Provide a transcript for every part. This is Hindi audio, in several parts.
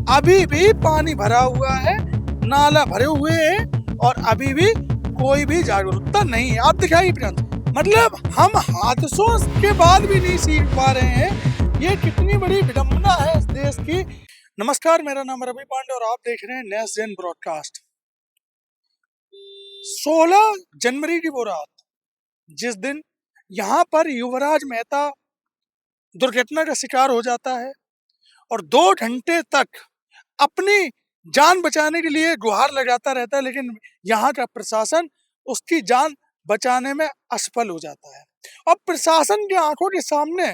अभी भी पानी भरा हुआ है, नाला भरे हुए हैं और अभी भी कोई भी जागरूकता नहीं है। आप दिखाइए प्रियंक, मतलब हम हादसों के बाद भी नहीं सीख पा रहे हैं। ये कितनी बड़ी विडंबना है इस देश की। नमस्कार, मेरा नाम है रवि पांडे और आप देख रहे हैं नेक्स्ट जेन ब्रॉडकास्ट। 16 जनवरी की वो रात, जिस दिन यहाँ पर युवराज मेहता दुर्घटना का शिकार हो जाता है और 2 घंटे तक अपनी जान बचाने के लिए गुहार लगाता रहता है, लेकिन यहाँ का प्रशासन उसकी जान बचाने में असफल हो जाता है। और प्रशासन की आंखों के सामने,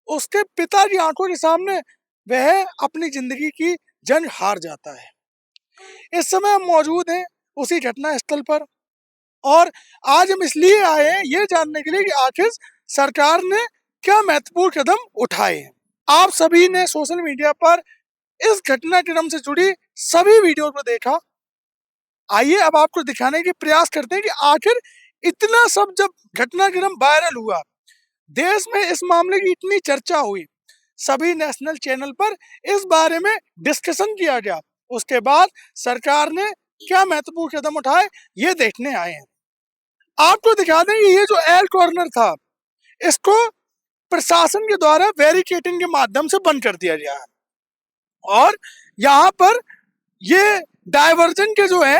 उसके पिता की आंखों के सामने वह अपनी जिंदगी की जंग हार जाता है। इस समय हम मौजूद हैं उसी घटना स्थल पर और आज हम इसलिए आए हैं ये जानने के लिए कि आखिर सरकार ने क्या महत्वपूर्ण कदम उठाए हैं। आप सभी ने सोशल मीडिया पर इस घटनाक्रम से जुड़ी सभी वीडियो को देखा। आइए अब आपको दिखाने की प्रयास करते हैं कि आखिर इतना सब जब घटनाक्रम वायरल हुआ, देश में इस मामले की इतनी चर्चा हुई, सभी नेशनल चैनल पर इस बारे में डिस्कशन किया गया, उसके बाद सरकार ने क्या महत्वपूर्ण कदम उठाए ये देखने आए हैं। आपको दिखा दें कि ये जो एल कॉर्नर था, इसको प्रशासन के द्वारा बैरिकेडिंग के माध्यम से बंद कर दिया गया है और यहाँ पर ये डायवर्जन के जो है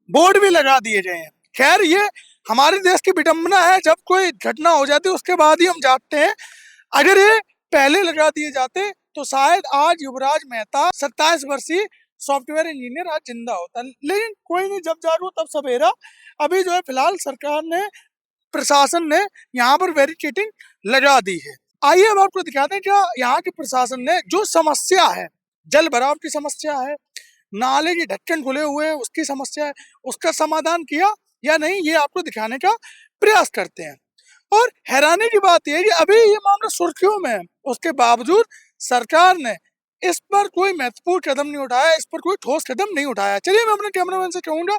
बोर्ड भी लगा दिए गए हैं। खैर, ये हमारे देश की विडंबना है, जब कोई घटना हो जाती है उसके बाद ही हम जानते हैं। अगर ये पहले लगा दिए जाते तो शायद आज युवराज मेहता 27 वर्षीय सॉफ्टवेयर इंजीनियर आज जिंदा होता, लेकिन कोई नहीं, जब जागो तब सवेरा। अभी जो है फिलहाल सरकार ने, प्रशासन ने यहाँ पर बैरिकेडिंग लगा दी है। आइए अब आपको दिखाते हैं क्या यहाँ के प्रशासन ने जो समस्या है, जल भराव की समस्या है, नाले के ढक्कन खुले हुए हैं उसकी समस्या है, उसका समाधान किया या नहीं, ये आपको दिखाने का प्रयास करते हैं। और हैरानी की बात यह है कि अभी ये मामला सुर्खियों में है, उसके बावजूद सरकार ने इस पर कोई महत्वपूर्ण कदम नहीं उठाया, इस पर कोई ठोस कदम नहीं उठाया। चलिए मैं अपने कैमरामैन से कहूंगा,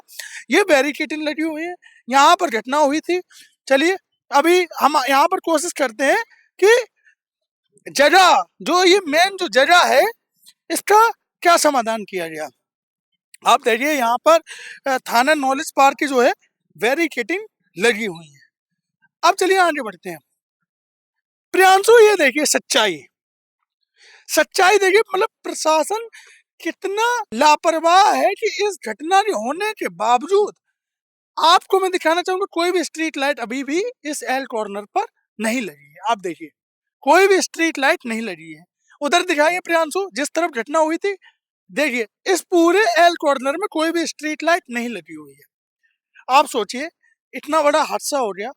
ये बैरिकेडिंग लगी हुई है, यहाँ पर घटना हुई थी। चलिए अभी हम यहाँ पर कोशिश करते हैं कि जगह, जो ये मेन जो जगह है, इसका क्या समाधान किया गया। आप देखिए यहाँ पर थाना नॉलेज पार्क की जो है बैरिकेडिंग लगी हुई है। अब चलिए आगे बढ़ते हैं। प्रियांशु, ये देखिए सच्चाई देखिए, मतलब प्रशासन कितना लापरवाह है कि इस घटना के होने के बावजूद आपको मैं दिखाना चाहूंगा, कोई भी स्ट्रीट लाइट अभी भी इस एल कॉर्नर पर नहीं लगी है। आप देखिए, कोई भी स्ट्रीट लाइट नहीं लगी है। उधर दिखाइए प्रियांशु, जिस तरफ घटना हुई थी, देखिए इस पूरे एल कॉर्नर में कोई भी स्ट्रीट लाइट नहीं लगी हुई है। आप सोचिए, इतना बड़ा हादसा हो गया,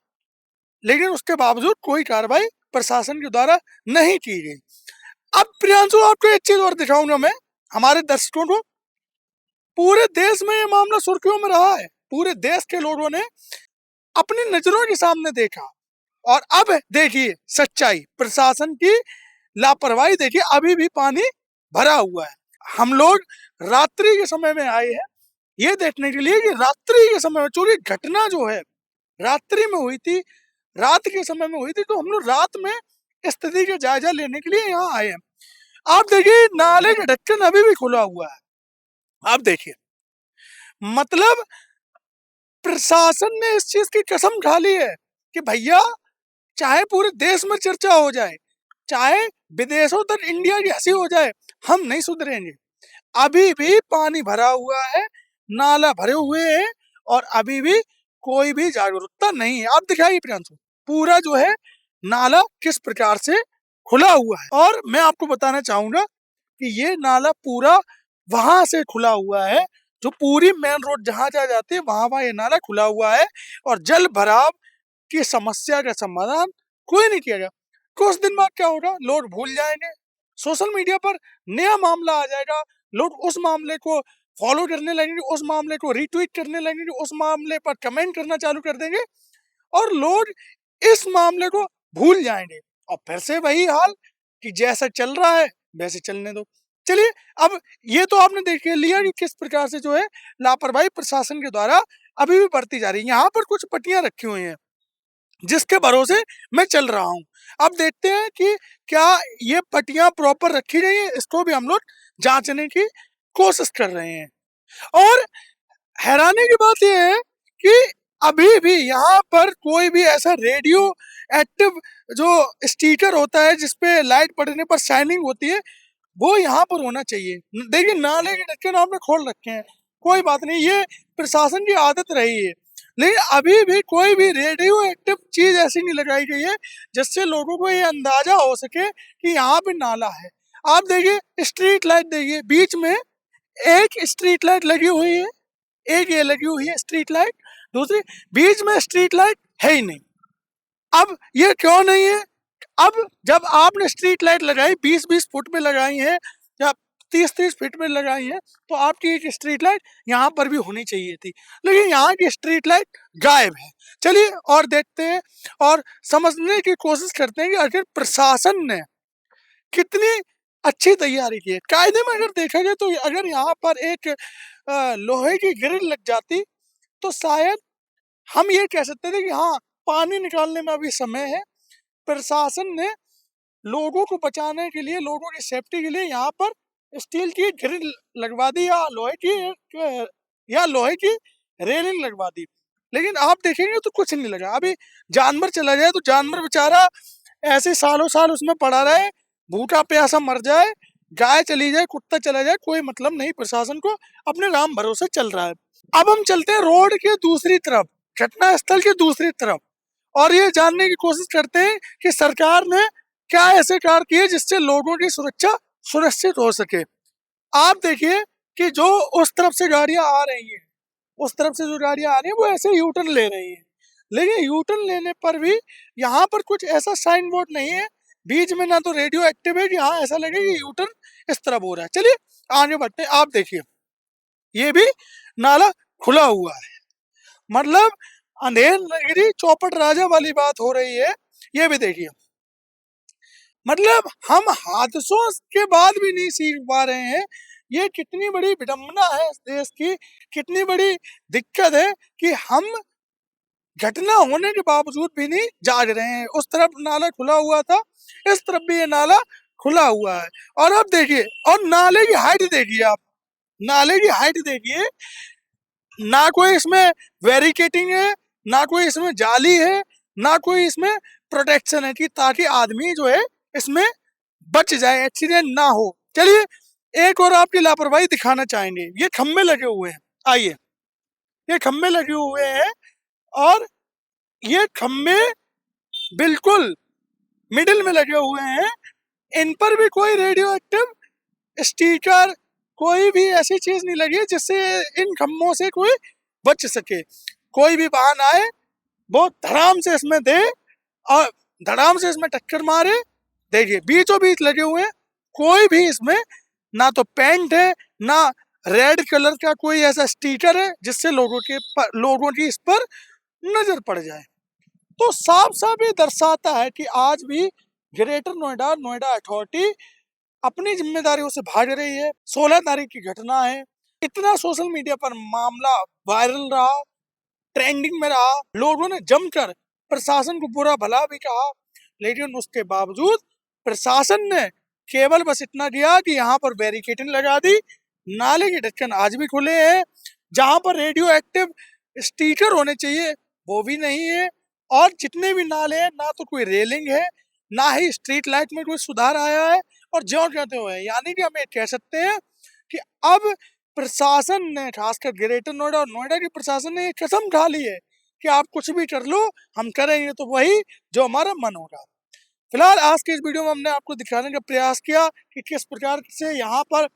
लेकिन उसके बावजूद कोई कार्रवाई प्रशासन के द्वारा नहीं की गई। अब प्रियांशु, आपको एक चीज और दिखाऊंगा मैं हमारे दर्शकों को। पूरे देश में ये मामला सुर्खियों में रहा है, पूरे देश के लोगों ने अपनी नजरों के सामने देखा और अब देखिए सच्चाई, प्रशासन की लापरवाही देखिए, अभी भी पानी भरा हुआ है। हम लोग रात्रि के समय में आए हैं ये देखने के लिए कि रात्रि के समय में, चूंकि घटना जो है रात्रि में हुई थी, रात के समय में हुई थी, तो हम लोग रात में स्थिति का जायजा लेने के लिए यहाँ आए हैं। आप देखिए नाले का ढक्कन अभी भी खुला हुआ है। आप देखिए, मतलब प्रशासन ने इस चीज की कसम खा ली है कि भैया, चाहे पूरे देश में चर्चा हो जाए, चाहे विदेशों तक इंडिया की हंसी हो जाए, हम नहीं सुधरेंगे। अभी भी पानी भरा हुआ है, नाला भरे हुए हैं और अभी भी कोई भी जागरूकता नहीं है। आप दिखाइए प्रियांशु, पूरा जो है नाला किस प्रकार से खुला हुआ है। और मैं आपको बताना चाहूंगा कि ये नाला पूरा वहां से खुला हुआ है, जो पूरी मेन रोड जहां जा जाती है वहां ये नाला खुला हुआ है और जल भराव की समस्या का समाधान कोई नहीं किया गया। कुछ दिन बाद क्या होगा, लोग भूल जाएंगे, सोशल मीडिया पर नया मामला आ जाएगा, लोग उस मामले को फॉलो करने लगेंगे, उस मामले को रीट्वीट करने लगेंगे, उस मामले पर कमेंट करना चालू कर देंगे और लोग इस मामले को भूल जाएंगे और फिर से वही हाल कि जैसा चल रहा है वैसे चलने दो। चलिए, अब ये तो आपने देख लिया कि किस प्रकार से जो है लापरवाही प्रशासन के द्वारा अभी भी बरती जा रही है। यहाँ पर कुछ पट्टियां रखी हुई हैं जिसके भरोसे मैं चल रहा हूँ। अब देखते हैं कि क्या ये पट्टियां प्रॉपर रखी गई है, इसको भी हम लोग जांचने की कोशिश कर रहे हैं। और हैरानी की बात यह है कि अभी भी यहाँ पर कोई भी ऐसा रेडियो एक्टिव जो स्टिकर होता है जिसपे लाइट पड़ने पर शाइनिंग होती है, वो यहाँ पर होना चाहिए। देखिए नाले के ढक्कन आपने खोल रखे हैं, कोई बात नहीं, ये प्रशासन की आदत रही है, लेकिन अभी भी कोई भी रेडियो एक्टिव चीज ऐसी नहीं लगाई गई है जिससे लोगों को ये अंदाजा हो सके कि यहाँ पे नाला है। आप देखिए स्ट्रीट लाइट, देखिए बीच में एक स्ट्रीट लाइट लगी हुई है, एक ये लगी हुई है स्ट्रीट लाइट, दूसरी बीच में स्ट्रीट लाइट है ही नहीं। अब ये क्यों नहीं है? अब जब आपने स्ट्रीट लाइट लगाई 20-20 फुट पे लगाई है या 30-30 फीट पे लगाई है, तो आपकी एक स्ट्रीट लाइट यहाँ पर भी होनी चाहिए थी, लेकिन यहाँ की स्ट्रीट लाइट गायब है। चलिए और देखते हैं और समझने की कोशिश करते हैं कि आखिर प्रशासन ने कितनी अच्छी तैयारी की है। कायदे में अगर देखा जाए तो अगर यहाँ पर एक लोहे की ग्रिल लग जाती तो शायद हम ये कह सकते थे कि हाँ, पानी निकालने में अभी समय है। प्रशासन ने लोगों को बचाने के लिए, लोगों की सेफ्टी के लिए यहाँ पर स्टील की ग्रिल लगवा दी या लोहे की रेलिंग लगवा दी, लेकिन आप देखेंगे तो कुछ नहीं लगा। अभी जानवर चला जाए तो जानवर बेचारा ऐसे सालों साल उसमें पड़ा रहे, भूखा प्यासा मर जाए, गाय चली जाए, कुत्ता चला जाए, कोई मतलब नहीं, प्रशासन को अपने राम भरोसे चल रहा है। अब हम चलते हैं रोड के दूसरी तरफ, घटना स्थल के दूसरी तरफ, और ये जानने की कोशिश करते हैं कि सरकार ने क्या ऐसे कार्य किए जिससे लोगों की सुरक्षा सुनिश्चित हो सके। आप देखिए कि जो उस तरफ से गाड़ियां आ रही हैं, उस तरफ से जो गाड़ियां आ रही हैं वो ऐसे यू टर्न ले रही हैं, लेकिन यू टर्न लेने पर भी यहाँ पर कुछ ऐसा साइन बोर्ड नहीं है, बीच में ना तो रेडियो एक्टिव है कि हाँ ऐसा लगे कि यू टर्न इस तरफ हो रहा है। चलिए आगे बढ़ते हैं। आप देखिए ये भी नाला खुला हुआ है, मतलब अंधेर नगरी चौपट राजा वाली बात हो रही है। ये भी देखिए, मतलब हम हादसों के बाद भी नहीं सीख पा रहे हैं। ये कितनी बड़ी विडंबना है इस देश की, कितनी बड़ी दिक्कत है कि हम घटना होने के बावजूद भी नहीं जाग रहे हैं। उस तरफ नाला खुला हुआ था, इस तरफ भी ये नाला खुला हुआ है। और अब देखिए, और नाले की हाइट देखिए, आप नाले की हाइट देखिए, ना कोई इसमें बैरिकेडिंग है, ना कोई इसमें जाली है, ना कोई इसमें प्रोटेक्शन है कि ताकि आदमी जो है इसमें बच जाए, एक्सीडेंट ना हो। चलिए एक और आपकी लापरवाही दिखाना चाहेंगे। ये खम्भे लगे हुए हैं, आइए, ये खम्भे लगे हुए हैं और ये खम्भे बिल्कुल मिडिल में लगे हुए हैं, इन पर भी कोई रेडियो एक्टिव स्टिकर, कोई भी ऐसी चीज नहीं लगी जिससे इन खम्भों से कोई बच सके। कोई भी वाहन आए वो धड़ाम से इसमें दे और धड़ाम से इसमें टक्कर मारे। देखिए बीचों बीच लगे हुए हैं, कोई भी इसमें ना तो पेंट है, ना रेड कलर का कोई ऐसा स्टिकर है जिससे लोगों की इस पर नजर पड़ जाए। तो साफ साफ ये दर्शाता है कि आज भी ग्रेटर नोएडा, नोएडा अथॉरिटी अपनी जिम्मेदारियों से भाग रही है। 16 तारीख की घटना है, इतना सोशल मीडिया पर मामला वायरल रहा, ट्रेंडिंग में रहा, लोगों ने जमकर प्रशासन को बुरा भला भी कहा, लेकिन उसके बावजूद प्रशासन ने केवल बस इतना किया कि यहाँ पर बैरिकेडिंग लगा दी। नाले के ढक्कन आज भी खुले हैं, जहां पर रेडियो एक्टिव स्टिकर होने चाहिए वो भी नहीं है, और जितने भी नाले हैं ना तो कोई रेलिंग है, ना ही स्ट्रीट लाइट में कोई सुधार आया है, और ज्यों कहते हुए, यानी कि हम ये कह सकते हैं कि अब प्रशासन ने, खासकर ग्रेटर नोएडा और नोएडा के प्रशासन ने ये कसम खा ली है कि आप कुछ भी कर लो, हम करेंगे तो वही जो हमारा मन होगा। फिलहाल आज के इस वीडियो में हमने आपको दिखाने का प्रयास किया कि किस प्रकार से यहाँ पर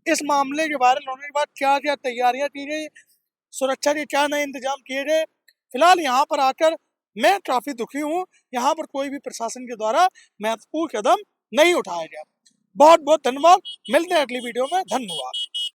इस मामले के वायरल होने के बाद क्या क्या तैयारियां की गई, सुरक्षा के क्या नए इंतजाम किए गए। फिलहाल यहाँ पर आकर मैं काफी दुखी हूँ, यहाँ पर कोई भी प्रशासन के द्वारा महत्वपूर्ण कदम नहीं उठाया गया। बहुत बहुत धन्यवाद, मिलते हैं अगली वीडियो में, धन्यवाद।